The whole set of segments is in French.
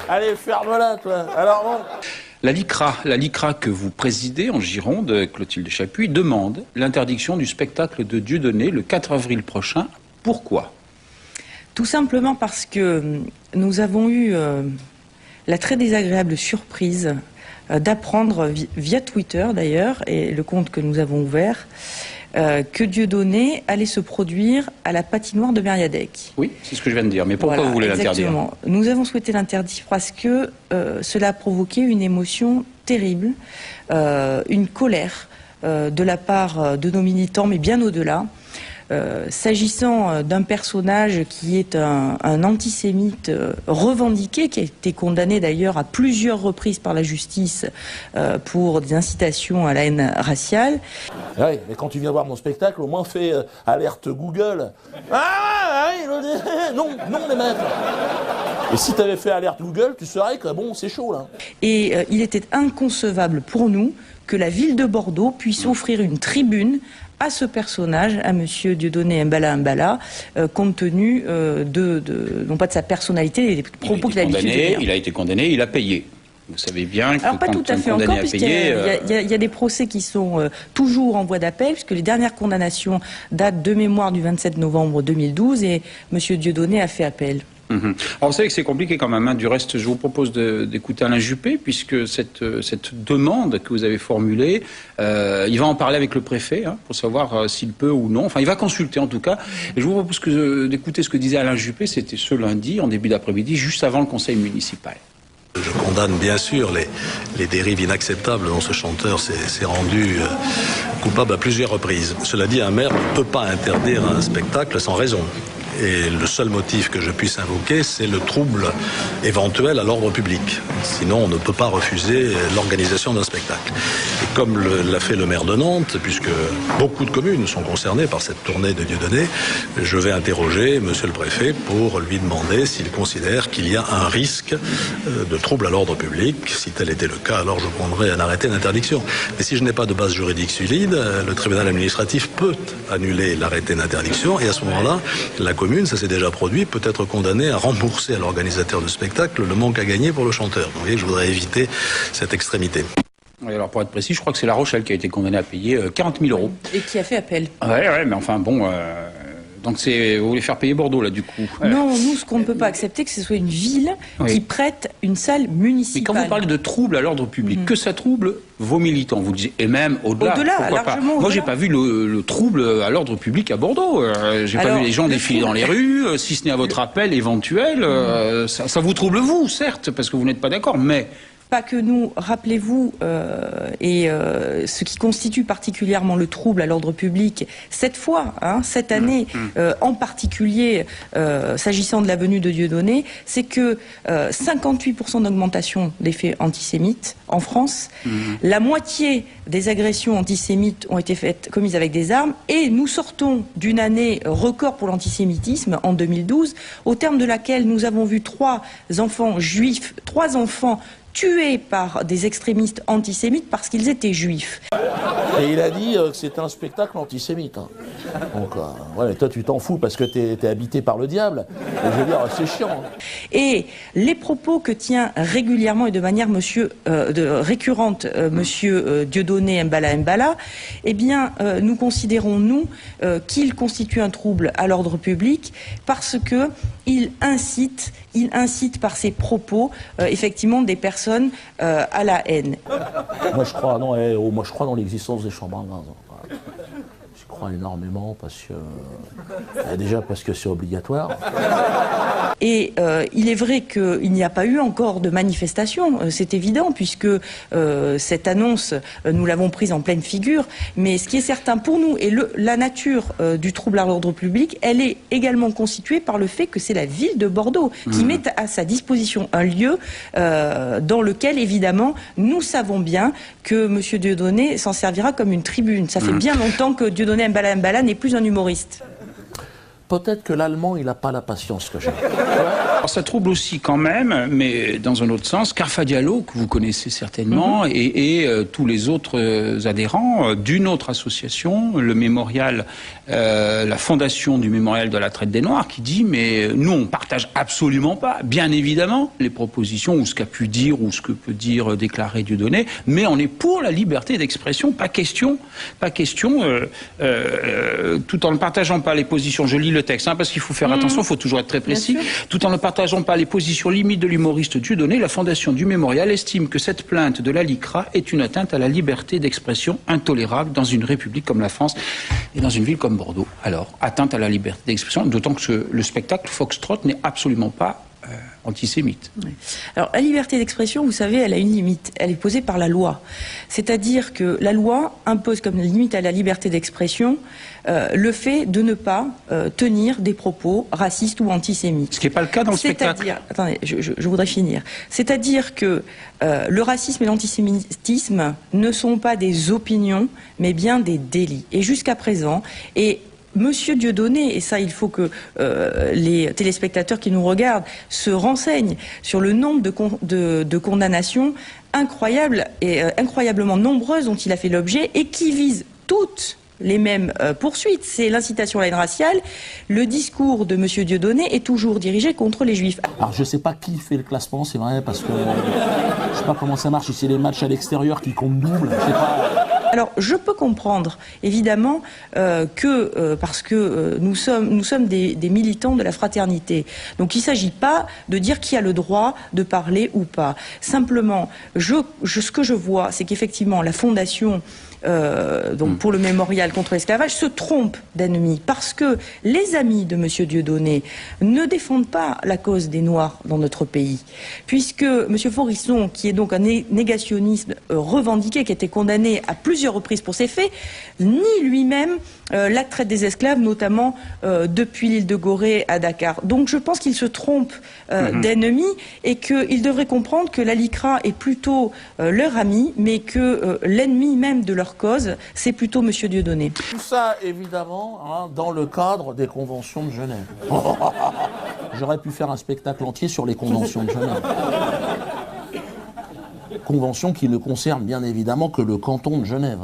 Allez, ferme-la, toi. Alors bon. La LICRA que vous présidez en Gironde, Clotilde Chapuis, demande l'interdiction du spectacle de Dieudonné le 4 avril prochain. Pourquoi ? Tout simplement parce que nous avons eu la très désagréable surprise d'apprendre via Twitter d'ailleurs, et le compte que nous avons ouvert, que Dieudonné allait se produire à la patinoire de Mériadec. Oui, c'est ce que je viens de dire. Mais pourquoi vous voulez l'interdire ? Nous avons souhaité l'interdire parce que cela a provoqué une émotion terrible, une colère de la part de nos militants, mais bien au-delà. S'agissant d'un personnage qui est un antisémite revendiqué, qui a été condamné d'ailleurs à plusieurs reprises par la justice pour des incitations à la haine raciale. Oui, mais quand tu viens voir mon spectacle, au moins fais alerte Google. Ah oui, non, les maîtres. Et si tu avais fait alerte Google, tu saurais que bon, c'est chaud là. Et il était inconcevable pour nous que la ville de Bordeaux puisse offrir une tribune à ce personnage, à monsieur Dieudonné Mbala, compte tenu non pas de sa personnalité, des propos qu'il a l'habitude de dire. Il a été condamné, il a payé. Vous savez bien que alors, pas quand tout à fait encore, puisqu'il y a des procès qui sont toujours en voie d'appel, puisque les dernières condamnations datent de mémoire du 27 novembre 2012, et monsieur Dieudonné a fait appel. Alors vous savez que c'est compliqué quand même. Du reste, je vous propose d'écouter Alain Juppé, puisque cette demande que vous avez formulée, il va en parler avec le préfet pour savoir s'il peut ou non. Enfin, il va consulter en tout cas. Et je vous propose d'écouter ce que disait Alain Juppé. C'était ce lundi, en début d'après-midi, juste avant le conseil municipal. Je condamne bien sûr les dérives inacceptables dont ce chanteur s'est rendu coupable à plusieurs reprises. Cela dit, un maire ne peut pas interdire un spectacle sans raison. Et le seul motif que je puisse invoquer, c'est le trouble éventuel à l'ordre public. Sinon, on ne peut pas refuser l'organisation d'un spectacle. Et comme l'a fait le maire de Nantes, puisque beaucoup de communes sont concernées par cette tournée de Dieudonné, je vais interroger monsieur le préfet pour lui demander s'il considère qu'il y a un risque de trouble à l'ordre public. Si tel était le cas, alors je prendrai un arrêté d'interdiction. Mais si je n'ai pas de base juridique solide, le tribunal administratif peut annuler l'arrêté d'interdiction, et à ce moment-là, la commune, ça s'est déjà produit, peut être condamné à rembourser à l'organisateur du spectacle le manque à gagner pour le chanteur. Donc, vous voyez que je voudrais éviter cette extrémité. Oui, alors pour être précis, je crois que c'est La Rochelle qui a été condamnée à payer 40 000 €. Et qui a fait appel. Oui, mais enfin bon... Donc vous voulez faire payer Bordeaux, là, du coup? Non, nous, ce qu'on ne peut pas accepter, que ce soit une ville qui prête une salle municipale. Mais quand vous parlez de trouble à l'ordre public, que ça trouble vos militants, vous disiez, et même au-delà, pourquoi pas? Moi, j'ai pas vu le trouble à l'ordre public à Bordeaux. J'ai pas vu les gens défiler dans les rues, si ce n'est à votre appel éventuel. Ça vous trouble, vous, certes, parce que vous n'êtes pas d'accord, mais... Pas que nous, rappelez-vous, ce qui constitue particulièrement le trouble à l'ordre public, cette année, en particulier, s'agissant de la venue de Dieudonné, c'est que 58% d'augmentation des faits antisémites en France, la moitié des agressions antisémites ont été commises avec des armes, et nous sortons d'une année record pour l'antisémitisme en 2012, au terme de laquelle nous avons vu 3 enfants juifs, 3 enfants tués par des extrémistes antisémites parce qu'ils étaient juifs. Et il a dit que c'était un spectacle antisémite. Donc, ouais, toi tu t'en fous parce que t'es habité par le diable. Et je veux dire, c'est chiant. Et les propos que tient régulièrement et de manière récurrente monsieur Dieudonné Mbala, eh bien, nous considérons, nous, qu'il constitue un trouble à l'ordre public parce que il incite par ses propos, effectivement, des personnes à la haine. Moi je crois, moi je crois dans l'existence des chambres à gaz. Je crois énormément parce que c'est obligatoire. Et il est vrai qu'il n'y a pas eu encore de manifestation, c'est évident, puisque cette annonce, nous l'avons prise en pleine figure. Mais ce qui est certain pour nous, et la nature du trouble à l'ordre public, elle est également constituée par le fait que c'est la ville de Bordeaux qui met à sa disposition un lieu dans lequel, évidemment, nous savons bien que M. Dieudonné s'en servira comme une tribune. Ça fait bien longtemps que Dieudonné Mbala n'est plus un humoriste. Peut-être que l'allemand, il n'a pas la patience que j'ai. Alors ça trouble aussi quand même, mais dans un autre sens, Carfa Diallo, que vous connaissez certainement, et tous les autres adhérents d'une autre association, le mémorial, la fondation du mémorial de la traite des Noirs, qui dit mais nous on partage absolument pas, bien évidemment, les propositions ou ce qu'a pu dire ou ce que peut dire, déclarer Dieudonné, mais on est pour la liberté d'expression, pas question, tout en ne partageant pas les positions, je lis le texte, parce qu'il faut faire attention, il faut toujours être très précis, tout en ne partageant pas les positions limites de l'humoriste Dieudonné, la fondation du mémorial estime que cette plainte de la LICRA est une atteinte à la liberté d'expression intolérable dans une république comme la France et dans une ville comme Bordeaux. Alors, atteinte à la liberté d'expression, d'autant que le spectacle Foxtrot n'est absolument pas antisémite. Oui. Alors, la liberté d'expression, vous savez, elle a une limite. Elle est posée par la loi. C'est-à-dire que la loi impose comme limite à la liberté d'expression le fait de ne pas tenir des propos racistes ou antisémites. Ce qui n'est pas le cas dans le spectacle. Attendez, je voudrais finir. C'est-à-dire que le racisme et l'antisémitisme ne sont pas des opinions, mais bien des délits. Et jusqu'à présent, Monsieur Dieudonné, et ça il faut que les téléspectateurs qui nous regardent se renseignent sur le nombre de condamnations incroyables et incroyablement nombreuses dont il a fait l'objet et qui visent toutes les mêmes poursuites. C'est l'incitation à la haine raciale. Le discours de Monsieur Dieudonné est toujours dirigé contre les Juifs. Alors je sais pas qui fait le classement, c'est vrai, parce que je sais pas comment ça marche, si c'est les matchs à l'extérieur qui comptent double, je sais pas. Alors, je peux comprendre, évidemment, parce que nous sommes des militants de la fraternité. Donc, il ne s'agit pas de dire qui a le droit de parler ou pas. Simplement, ce que je vois, c'est qu'effectivement, la Fondation donc pour le mémorial contre l'esclavage se trompe d'ennemi parce que les amis de M. Dieudonné ne défendent pas la cause des Noirs dans notre pays, puisque M. Forisson, qui est donc un négationnisme revendiqué, qui a été condamné à plusieurs reprises pour ces faits, nie lui-même la traite des esclaves, notamment depuis l'île de Gorée à Dakar. Donc je pense qu'il se trompe d'ennemi et qu'il devrait comprendre que la LICRA est plutôt leur ami, mais que l'ennemi même de leur cause, c'est plutôt M. Dieudonné. Tout ça, évidemment, dans le cadre des conventions de Genève. J'aurais pu faire un spectacle entier sur les conventions de Genève. Convention qui ne concerne bien évidemment que le canton de Genève.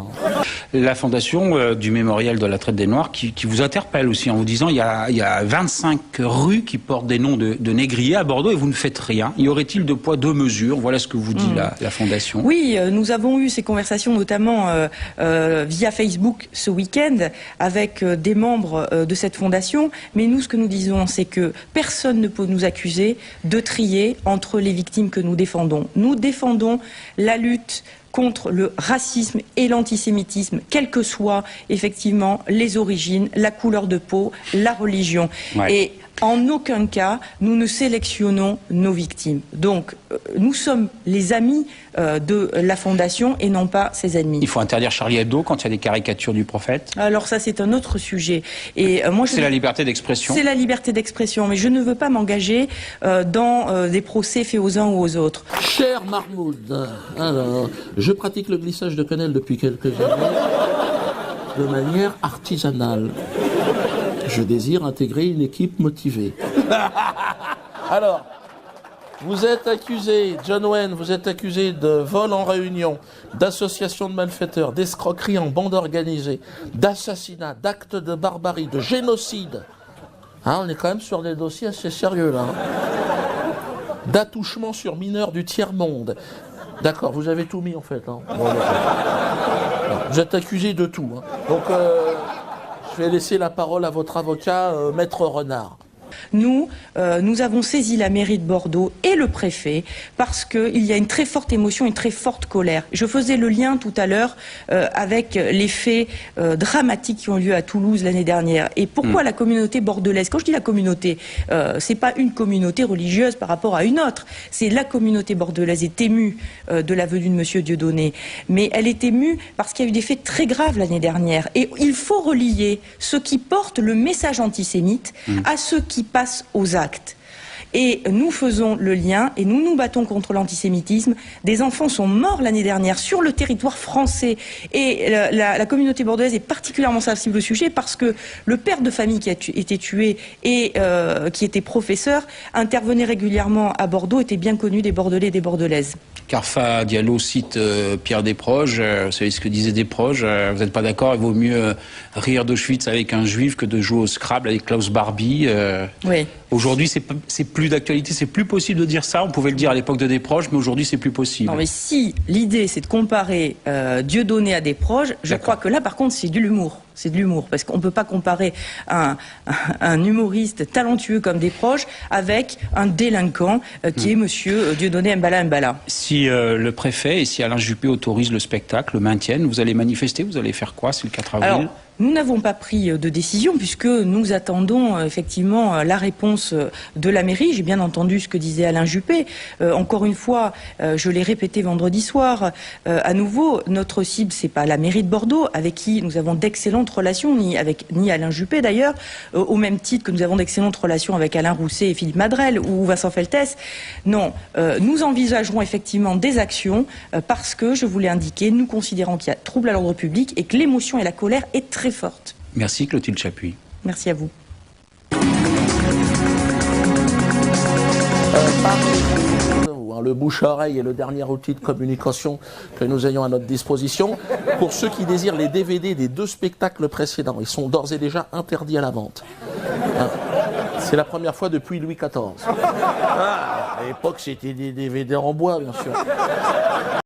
La fondation du mémorial de la traite des Noirs qui vous interpelle aussi en vous disant il y a 25 rues qui portent des noms de négriers à Bordeaux et vous ne faites rien. Y aurait-il deux poids, deux mesures? Voilà ce que vous dit la fondation. Oui, nous avons eu ces conversations notamment via Facebook ce week-end avec des membres de cette fondation. Mais nous, ce que nous disons, c'est que personne ne peut nous accuser de trier entre les victimes que nous défendons. Nous défendons la lutte contre le racisme et l'antisémitisme, quelles que soient effectivement les origines, la couleur de peau, la religion. Ouais. Et en aucun cas, nous ne sélectionnons nos victimes. Donc, nous sommes les amis de la Fondation et non pas ses ennemis. Il faut interdire Charlie Hebdo quand il y a des caricatures du prophète? Alors ça, c'est un autre sujet. Et moi, c'est la liberté d'expression. C'est la liberté d'expression, mais je ne veux pas m'engager dans des procès faits aux uns ou aux autres. Cher Mahmoud, alors, je pratique le glissage de quenelle depuis quelques années de manière artisanale. Je désire intégrer une équipe motivée. Alors, vous êtes accusé, John Wayne, vous êtes accusé de vol en réunion, d'association de malfaiteurs, d'escroquerie en bande organisée, d'assassinat, d'actes de barbarie, de génocide. On est quand même sur des dossiers assez sérieux, là. D'attouchement sur mineurs du tiers-monde. D'accord, vous avez tout mis, en fait. Bon, vous êtes accusé de tout. Donc, je vais laisser la parole à votre avocat, Maître Renard. Nous avons saisi la mairie de Bordeaux et le préfet parce qu'il y a une très forte émotion, une très forte colère. Je faisais le lien tout à l'heure avec les faits dramatiques qui ont lieu à Toulouse l'année dernière. Et pourquoi la communauté bordelaise? Quand je dis la communauté, c'est pas une communauté religieuse par rapport à une autre. C'est la communauté bordelaise est émue de la venue de Monsieur Dieudonné. Mais elle est émue parce qu'il y a eu des faits très graves l'année dernière. Et il faut relier ceux qui portent le message antisémite à ceux qui passent aux actes. Et nous faisons le lien et nous nous battons contre l'antisémitisme. Des enfants sont morts l'année dernière sur le territoire français et la communauté bordelaise est particulièrement sensible au sujet parce que le père de famille qui a été tué et qui était professeur intervenait régulièrement à Bordeaux, était bien connu des Bordelais et des Bordelaises. Carfa Diallo cite Pierre Desproges. Vous savez ce que disait Desproges. Vous n'êtes pas d'accord? Il vaut mieux rire d'Auschwitz avec un juif que de jouer au Scrabble avec Klaus Barbie. Oui. Aujourd'hui, c'est plus d'actualité, c'est plus possible de dire ça. On pouvait le dire à l'époque de Desproges, mais aujourd'hui, c'est plus possible. Non, mais si l'idée c'est de comparer Dieudonné à Desproges, je crois que là, par contre, c'est de l'humour. C'est de l'humour, parce qu'on ne peut pas comparer un humoriste talentueux comme Desproges avec un délinquant qui est monsieur Dieudonné Mbala Mbala. Si le préfet et si Alain Juppé autorise le spectacle, le maintiennent, vous allez manifester, vous allez faire quoi? C'est le 4 avril. Alors, nous n'avons pas pris de décision puisque nous attendons effectivement la réponse de la mairie. J'ai bien entendu ce que disait Alain Juppé. Encore une fois, je l'ai répété vendredi soir, à nouveau, notre cible, c'est pas la mairie de Bordeaux, avec qui nous avons d'excellentes relations, ni Alain Juppé d'ailleurs, au même titre que nous avons d'excellentes relations avec Alain Rousset et Philippe Madrel ou Vincent Feltès. Non, nous envisagerons effectivement des actions parce que, je vous l'ai indiqué, nous considérons qu'il y a trouble à l'ordre public et que l'émotion et la colère est très forte. Merci Clotilde Chapuis. Merci à vous. Le bouche-à-oreille est le dernier outil de communication que nous ayons à notre disposition. Pour ceux qui désirent les DVD des 2 spectacles précédents, ils sont d'ores et déjà interdits à la vente. C'est la première fois depuis Louis XIV. À l'époque, c'était des DVD en bois, bien sûr.